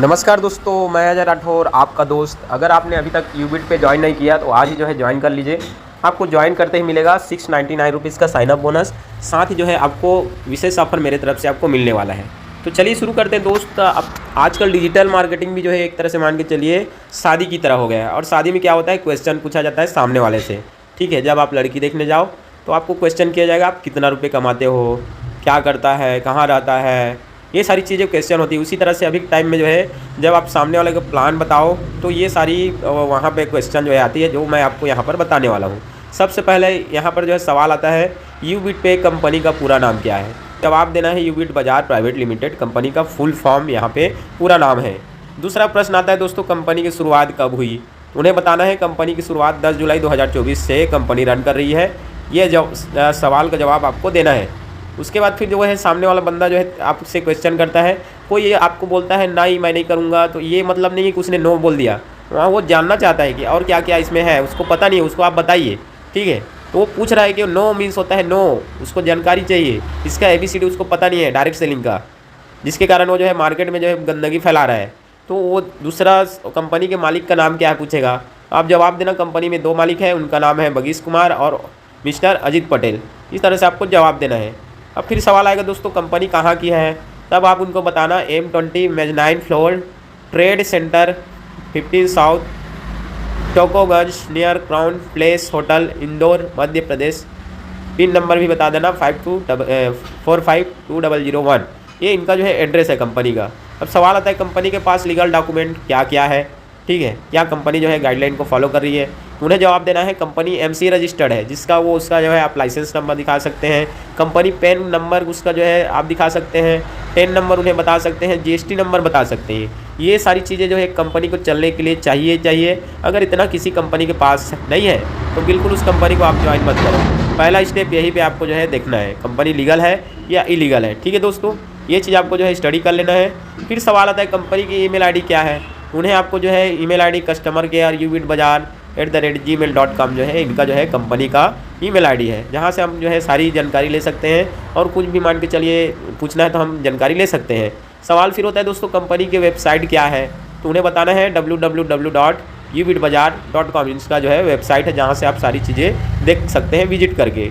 नमस्कार दोस्तों, मैं अजय राठौर आपका दोस्त। अगर आपने अभी तक यूबिट पे ज्वाइन नहीं किया तो आज ही जो है ज्वाइन कर लीजिए। आपको ज्वाइन करते ही मिलेगा 699 रुपीज़ का साइनअप बोनस। साथ ही जो है आपको विशेष ऑफर मेरे तरफ से आपको मिलने वाला है। तो चलिए शुरू करते हैं दोस्त। अब आजकल डिजिटल मार्केटिंग भी जो है एक तरह से मान के चलिए शादी की तरह हो गया है। और शादी में क्या होता है, क्वेश्चन पूछा जाता है सामने वाले से। ठीक है, जब आप लड़की देखने जाओ तो आपको क्वेश्चन किया जाएगा, आप कितना रुपये कमाते हो, क्या करता है, कहाँ रहता है, ये सारी चीज़ें क्वेश्चन होती है। उसी तरह से अभी टाइम में जो है जब आप सामने वाले को प्लान बताओ तो ये सारी वहाँ पे क्वेश्चन जो है आती है, जो मैं आपको यहाँ पर बताने वाला हूँ। सबसे पहले यहाँ पर जो है सवाल आता है, यूबिट पे कंपनी का पूरा नाम क्या है। जवाब देना है यूबिट बाज़ार प्राइवेट लिमिटेड कंपनी का फुल फॉर्म यहाँ पे पूरा नाम है। दूसरा प्रश्न आता है दोस्तों, कंपनी की शुरुआत कब हुई। उन्हें बताना है कंपनी की शुरुआत 10 जुलाई 2024 से कंपनी रन कर रही है। ये सवाल का जवाब आपको देना है। उसके बाद फिर जो है सामने वाला बंदा जो है आपसे क्वेश्चन करता है, कोई ये आपको बोलता है नहीं मैं नहीं करूँगा, तो ये मतलब नहीं है कि उसने नो बोल दिया। वहाँ वो जानना चाहता है कि और क्या क्या इसमें है, उसको पता नहीं है, उसको आप बताइए। ठीक है, तो वो पूछ रहा है कि नो मीन्स होता है नो, उसको जानकारी चाहिए। इसका ABCD उसको पता नहीं है डायरेक्ट सेलिंग का, जिसके कारण वो जो है मार्केट में जो है गंदगी फैला रहा है। तो वो दूसरा कंपनी के मालिक का नाम क्या है पूछेगा। आप जवाब देना कंपनी में 2 मालिक हैं, उनका नाम है बगीश कुमार और मिस्टर अजित पटेल। इस तरह से आपको जवाब देना है। अब फिर सवाल आएगा दोस्तों, कंपनी कहाँ की है। तब आप उनको बताना M20 mezzanine floor trade centre 15 south Tukoganj near crown place hotel Indore Madhya Pradesh. Pin number भी बता देना 52452001। ये इनका जो है एड्रेस है कंपनी का। अब सवाल आता है कंपनी के पास लीगल डॉक्यूमेंट क्या क्या है। ठीक है, क्या कंपनी जो है गाइडलाइन को फॉलो कर रही है। उन्हें जवाब देना है कंपनी MC रजिस्टर्ड है, जिसका वो उसका जो है आप लाइसेंस नंबर दिखा सकते हैं। कंपनी पेन नंबर उसका जो है आप दिखा सकते हैं। टेन नंबर उन्हें बता सकते हैं, GST नंबर बता सकते हैं। ये सारी चीज़ें जो है कंपनी को चलने के लिए चाहिए। अगर इतना किसी कंपनी के पास नहीं है तो बिल्कुल उस कंपनी को आप ज्वाइन मत करो। पहला स्टेप यही पे आपको जो है देखना है, कंपनी लीगल है या इलीगल है। ठीक है दोस्तों, ये चीज़ आपको जो है स्टडी कर लेना है। फिर सवाल आता है कंपनी की ईमेल ID क्या है। उन्हें आपको जो है email ID customer care ubitbazaar@gmail.com जो है इनका जो है कंपनी का ईमेल ID है, जहाँ से हम जो है सारी जानकारी ले सकते हैं। और कुछ भी मान के चलिए पूछना है तो हम जानकारी ले सकते हैं। सवाल फिर होता है दोस्तों, कंपनी की वेबसाइट क्या है। तो उन्हें बताना है www.ubitbazaar.com इसका जो है वेबसाइट है, जहाँ से आप सारी चीज़ें देख सकते हैं विजिट करके।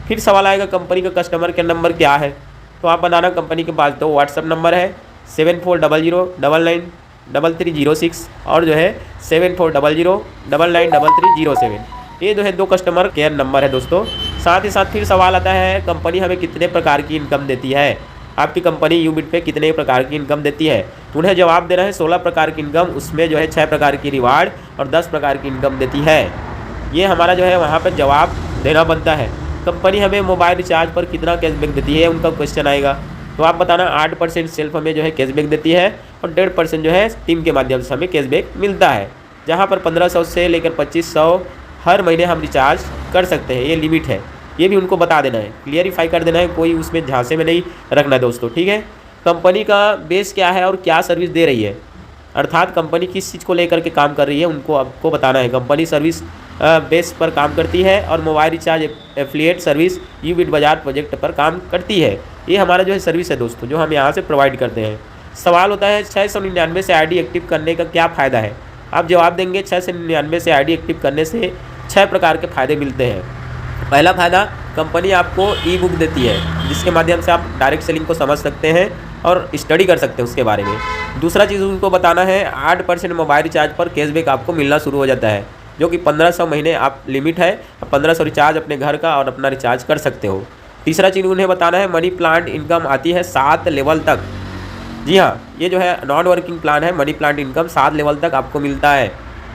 फिर सवाल आएगा कंपनी का कस्टमर केयर नंबर क्या है। तो आप बताना कंपनी के पास 2 व्हाट्सअप नंबर है, 7400993306 और जो है 7400993307। ये जो है 2 कस्टमर केयर नंबर है दोस्तों। साथ ही साथ फिर सवाल आता है, कंपनी हमें कितने प्रकार की इनकम देती है। आपकी कंपनी यूबिट पे कितने प्रकार की इनकम देती है। तो उन्हें जवाब देना है 16 प्रकार की इनकम, उसमें जो है 6 प्रकार की रिवार्ड और 10 प्रकार की इनकम देती है। ये हमारा जो है वहाँ पर जवाब देना बनता है। कंपनी हमें मोबाइल रिचार्ज पर कितना कैशबैक देती है, उनका क्वेश्चन आएगा। तो आप बताना 8% सेल्फ हमें जो है कैशबैक देती है और 1.5% जो है टीम के माध्यम से हमें कैशबैक मिलता है, जहाँ पर 1500 से लेकर 2500 हर महीने हम रिचार्ज कर सकते हैं। ये लिमिट है, ये भी उनको बता देना है, क्लियरिफाई कर देना है, कोई उसमें झांसे में नहीं रखना है दोस्तों। ठीक है, कंपनी का बेस क्या है और क्या सर्विस दे रही है, अर्थात कंपनी किस चीज़ को लेकर के काम कर रही है, उनको आपको बताना है। कंपनी सर्विस बेस पर काम करती है और मोबाइल रिचार्ज एफिलिएट सर्विस यूबिट बाज़ार प्रोजेक्ट पर काम करती है। ये हमारा जो है सर्विस है दोस्तों, जो हम यहाँ से प्रोवाइड करते हैं। सवाल होता है 699 से ID एक्टिव करने का क्या फ़ायदा है। आप जवाब देंगे 699 से ID एक्टिव करने से 6 प्रकार के फ़ायदे मिलते हैं। पहला फ़ायदा, कंपनी आपको ई-बुक देती है, जिसके माध्यम से आप डायरेक्ट सेलिंग को समझ सकते हैं और स्टडी कर सकते हैं उसके बारे में। दूसरा चीज़ उनको बताना है 8% मोबाइल रिचार्ज पर कैशबैक आपको मिलना शुरू हो जाता है, जो कि 1500 महीने आप लिमिट है, 1500 रिचार्ज अपने घर का और अपना रिचार्ज कर सकते हो। तीसरा चीज़ उन्हें बताना है मनी प्लांट इनकम आती है 7 लेवल तक। जी हाँ, ये जो है नॉन वर्किंग प्लान है, मनी प्लांट इनकम 7 लेवल तक आपको मिलता है।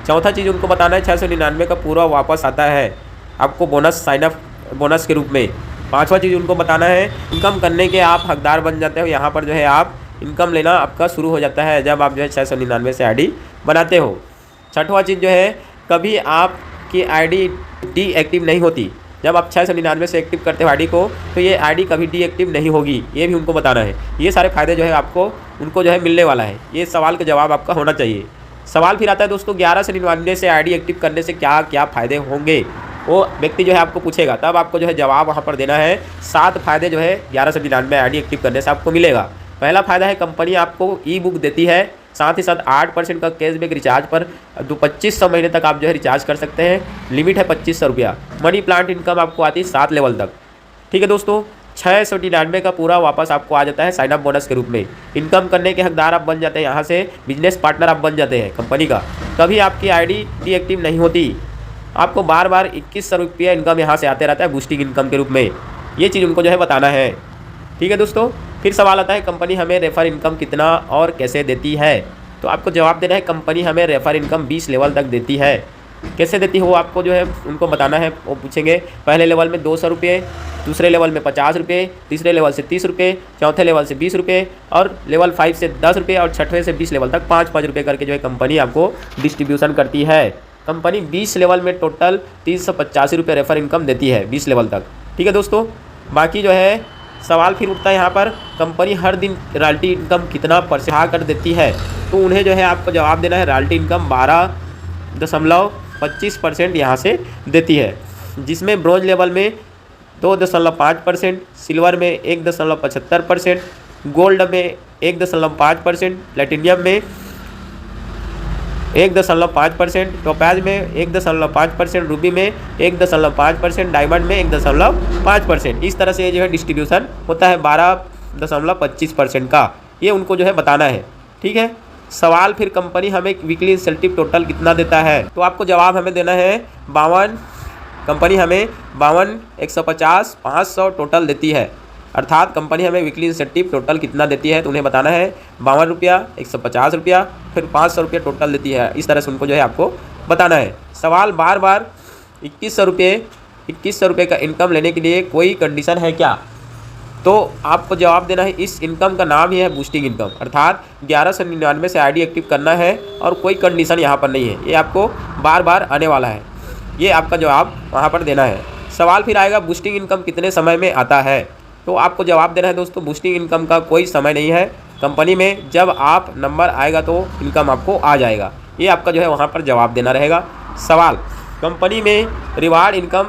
चौथा चीज़ उनको बताना है 699 का पूरा वापस आता है आपको बोनस साइनअप बोनस के रूप में। पांचवा चीज़ उनको बताना है इनकम करने के आप हकदार बन जाते हो। यहाँ पर जो है आप इनकम लेना आपका शुरू हो जाता है जब आप जो है 699 से ID बनाते हो। छठवां चीज़ जो है, कभी आपकी ID डीएक्टिव नहीं होती। जब आप 699 से एक्टिव करते हो ID को, तो ये ID कभी डीएक्टिव नहीं होगी, ये भी उनको बताना है। ये सारे फ़ायदे जो है आपको उनको जो है मिलने वाला है। ये सवाल का जवाब आपका होना चाहिए। सवाल फिर आता है दोस्तों, 11 से 99 से ID एक्टिव करने से क्या क्या फ़ायदे होंगे। वो व्यक्ति जो है आपको पूछेगा, तब आपको जो है जवाब वहाँ पर देना है। 7 फ़ायदे जो है 11 से 99 ID एक्टिव करने से आपको मिलेगा। पहला फ़ायदा है कंपनी आपको ई-बुक देती है, साथ ही साथ 8% का कैशबैक रिचार्ज पर 2500 महीने तक आप जो है रिचार्ज कर सकते हैं। लिमिट है 2500 रुपया। मनी प्लांट इनकम आपको आती है 7 लेवल तक। ठीक है दोस्तों, 699 का पूरा वापस आपको आ जाता है साइन अप बोनस के रूप में। इनकम करने के हकदार आप बन जाते हैं, यहाँ से बिजनेस पार्टनर आप बन जाते हैं कंपनी का। कभी आपकी आईडी डीएक्टिव नहीं होती, आपको बार बार 2100 रुपया इनकम यहाँ से आते रहता है बूस्टिंग इनकम के रूप में। ये चीज़ उनको जो है बताना है। ठीक है दोस्तों, फिर सवाल आता है कंपनी हमें रेफर इनकम कितना और कैसे देती है। तो आपको जवाब देना है कंपनी हमें रेफर इनकम 20 लेवल तक देती है। कैसे देती है वो आपको जो है उनको बताना है। वो पूछेंगे पहले लेवल में 200 रुपये, दूसरे लेवल में 50 रुपये, तीसरे लेवल से 30 रुपये, चौथे लेवल से 20 रुपये और लेवल 5 से 10 रुपये और छठवें से 20 लेवल तक 5-5 रुपये करके जो है कंपनी आपको डिस्ट्रीब्यूशन करती है। कंपनी 20 लेवल में टोटल 385 रुपये रेफर इनकम देती है 20 लेवल तक। ठीक है दोस्तों, बाकी जो है सवाल फिर उठता है यहाँ पर कंपनी हर दिन रॉयल्टी इनकम कितना % कर देती है। तो उन्हें जो है आपको जवाब देना है रॉयल्टी इनकम 12.25% यहाँ से देती है, जिसमें ब्रॉन्ज लेवल में 2.5%, सिल्वर में 1.75%, गोल्ड में 1.5%, प्लेटिनियम में 1.5%, टोपैज में 1.5%, रूबी में 1.5%, डायमंड में 1.5%। इस तरह से जो है डिस्ट्रीब्यूशन होता है 12.25% का। ये उनको जो है बताना है। ठीक है, सवाल फिर कंपनी हमें वीकली इंसेंटिव टोटल कितना देता है। तो आपको जवाब हमें देना है 52। कंपनी हमें 52, 150, 500 टोटल देती है। अर्थात कंपनी हमें वीकली इंसेंटिव टोटल कितना देती है तो उन्हें बताना है 52 रुपया, 150 रुपया, फिर 500 रुपया टोटल देती है। इस तरह से उनको जो है आपको बताना है। सवाल बार बार 2100 रुपये का इनकम लेने के लिए कोई कंडीशन है क्या। तो आपको जवाब देना है इस इनकम का नाम ही है बूस्टिंग इनकम। अर्थात 1199 से आईडी एक्टिव करना है और कोई कंडीशन यहाँ पर नहीं है। ये आपको बार बार आने वाला है, ये आपका जवाब वहाँ पर देना है। सवाल फिर आएगा बूस्टिंग इनकम कितने समय में आता है। तो आपको जवाब देना है दोस्तों बूस्टिंग इनकम का कोई समय नहीं है। कंपनी में जब आप नंबर आएगा तो इनकम आपको आ जाएगा। ये आपका जो है वहाँ पर जवाब देना रहेगा। सवाल कंपनी में रिवार्ड इनकम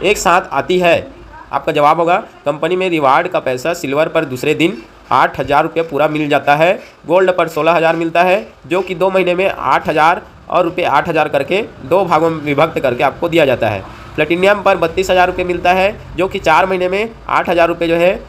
एक साथ आती है। आपका जवाब होगा कंपनी में रिवार्ड का पैसा सिल्वर पर दूसरे दिन 8000 रुपये पूरा मिल जाता है, गोल्ड पर 16000 मिलता है, जो कि 2 महीने में 8000 और रुपये 8000 करके 2 भागों में विभक्त करके आपको दिया जाता है। प्लेटिनियम पर 32,000 रुपये मिलता है, जो कि 4 महीने में 8000 रुपये जो है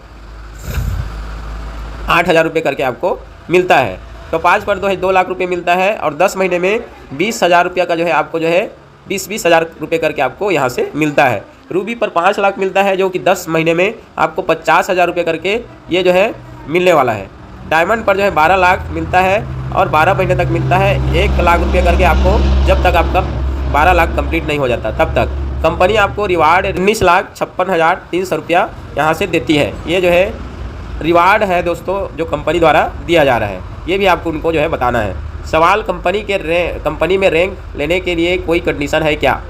8000 रुपये करके आपको मिलता है। तो 5 पर 2 लाख रुपये मिलता है और 10 महीने में 20,000 रुपये का जो है आपको जो है 20,000 रुपये करके आपको यहाँ से मिलता है। रूबी पर 5 लाख मिलता है, जो कि 10 महीने में आपको 50,000 रुपये करके ये जो है मिलने वाला है। डायमंड पर जो है 12 लाख मिलता है और 12 महीने तक मिलता है 1 लाख रुपये करके आपको, जब तक आपका 12 लाख कंप्लीट नहीं हो जाता तब तक। कंपनी आपको रिवार्ड 19,56,300 रुपया यहाँ से देती है। ये जो है रिवार्ड है दोस्तों जो कंपनी द्वारा दिया जा रहा है, ये भी आपको उनको जो है बताना है। सवाल कंपनी में रैंक लेने के लिए कोई कंडीशन है क्या।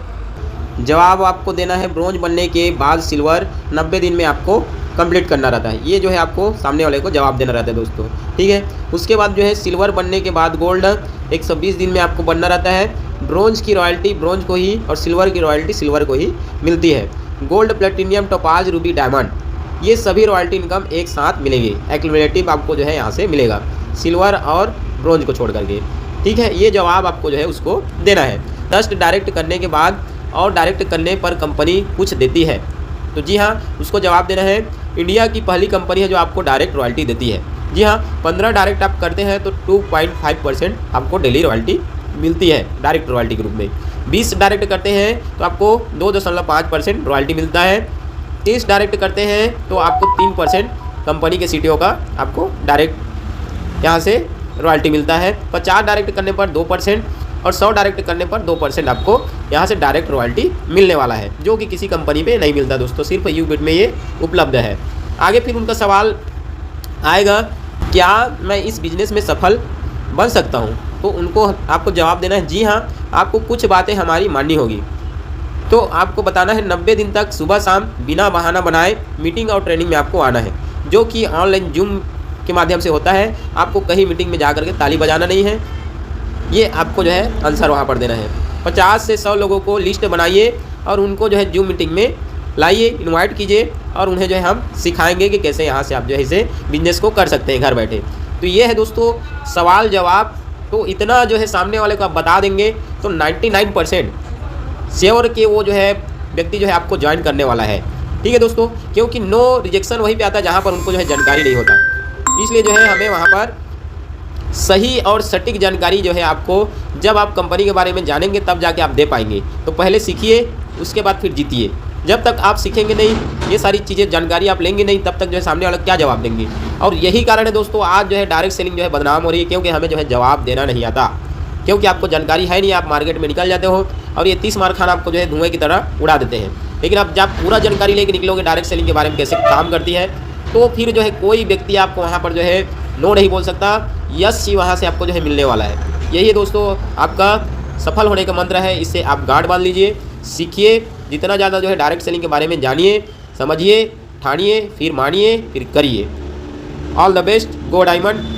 जवाब आपको देना है ब्रोंज बनने के बाद सिल्वर 90 दिन में आपको कंप्लीट करना रहता है। ये जो है आपको सामने वाले को जवाब देना रहता है दोस्तों। ठीक है, उसके बाद जो है सिल्वर बनने के बाद गोल्ड 120 दिन में आपको बनना रहता है। ब्रोंज की रॉयल्टी ब्रोंज को ही और सिल्वर की रॉयल्टी सिल्वर को ही मिलती है। Gold, platinum, topaz, Ruby, diamond, ये सभी रॉयल्टी इनकम एक साथ मिलेगी। एक्यूमुलेटिव आपको जो है यहाँ से मिलेगा सिल्वर और ब्रोंज को छोड़ करके। ठीक है, ये जवाब आपको जो है उसको देना है। ट्रस्ट डायरेक्ट करने के बाद और डायरेक्ट करने पर कंपनी कुछ देती है। तो जी हाँ, उसको जवाब देना है इंडिया की पहली कंपनी है जो आपको डायरेक्ट रॉयल्टी देती है। जी हाँ, 15 डायरेक्ट आप करते हैं तो 2.5% आपको डेली रॉयल्टी मिलती है डायरेक्ट रॉयल्टी के रूप में। 20 डायरेक्ट करते हैं तो आपको 2.5% रॉयल्टी मिलता है। 30 डायरेक्ट करते हैं तो आपको 3% कंपनी के CTO का आपको डायरेक्ट यहाँ से रॉयल्टी मिलता है। 50 डायरेक्ट करने पर 2% और 100 डायरेक्ट करने पर 2% आपको यहाँ से डायरेक्ट रॉयल्टी मिलने वाला है, जो कि किसी कंपनी में नहीं मिलता दोस्तों, सिर्फ यूबिट में ये उपलब्ध है। आगे फिर उनका सवाल आएगा क्या मैं इस बिज़नेस में सफल बन सकता हूँ। तो उनको आपको जवाब देना है जी हाँ, आपको कुछ बातें हमारी माननी होगी। तो आपको बताना है 90 दिन तक सुबह शाम बिना बहाना बनाए मीटिंग और ट्रेनिंग में आपको आना है, जो कि ऑनलाइन जूम के माध्यम से होता है। आपको कहीं मीटिंग में जा करके ताली बजाना नहीं है, ये आपको जो है आंसर वहाँ पर देना है। 50 से 100 लोगों को लिस्ट बनाइए और उनको जो है जूम मीटिंग में लाइए, इनवाइट कीजिए और उन्हें जो है हम सिखाएंगे कि कैसे यहाँ से आप जो है इसे बिजनेस को कर सकते हैं घर बैठे। तो ये है दोस्तों सवाल जवाब। तो इतना जो है सामने वाले को आप बता देंगे तो 99% श्योर कि वो जो है व्यक्ति जो है आपको ज्वाइन करने वाला है। ठीक है दोस्तों, क्योंकि नो रिजेक्शन वहीं पे आता है जहाँ पर उनको जो है जानकारी नहीं होता। इसलिए जो है हमें वहाँ पर सही और सटीक जानकारी जो है आपको जब आप कंपनी के बारे में जानेंगे तब जाके आप दे पाएंगे। तो पहले सीखिए, उसके बाद फिर जीतिए। जब तक आप सीखेंगे नहीं, ये सारी चीज़ें जानकारी आप लेंगे नहीं, तब तक जो है सामने वाला क्या जवाब देंगे। और यही कारण है दोस्तों आज जो है डायरेक्ट सेलिंग जो है बदनाम हो रही है, क्योंकि हमें जो है जवाब देना नहीं आता, क्योंकि आपको जानकारी है नहीं। आप मार्केट में निकल जाते हो और ये 30 मार खाना आपको जो है धुएँ की तरह उड़ा देते हैं। लेकिन आप जब पूरा जानकारी लेके निकलोगे डायरेक्ट सेलिंग के बारे में कैसे काम करती है, तो फिर जो है कोई व्यक्ति आपको वहाँ पर जो है नो नहीं बोल सकता, यस ही वहाँ से आपको जो है मिलने वाला है। यही दोस्तों आपका सफल होने का मंत्र है। इससे आप गार्ड बांध लीजिए, सीखिए, जितना ज़्यादा जो है डायरेक्ट सेलिंग के बारे में जानिए, समझिए, ठानिए, फिर मानिए, फिर करिए। All the best, go diamond.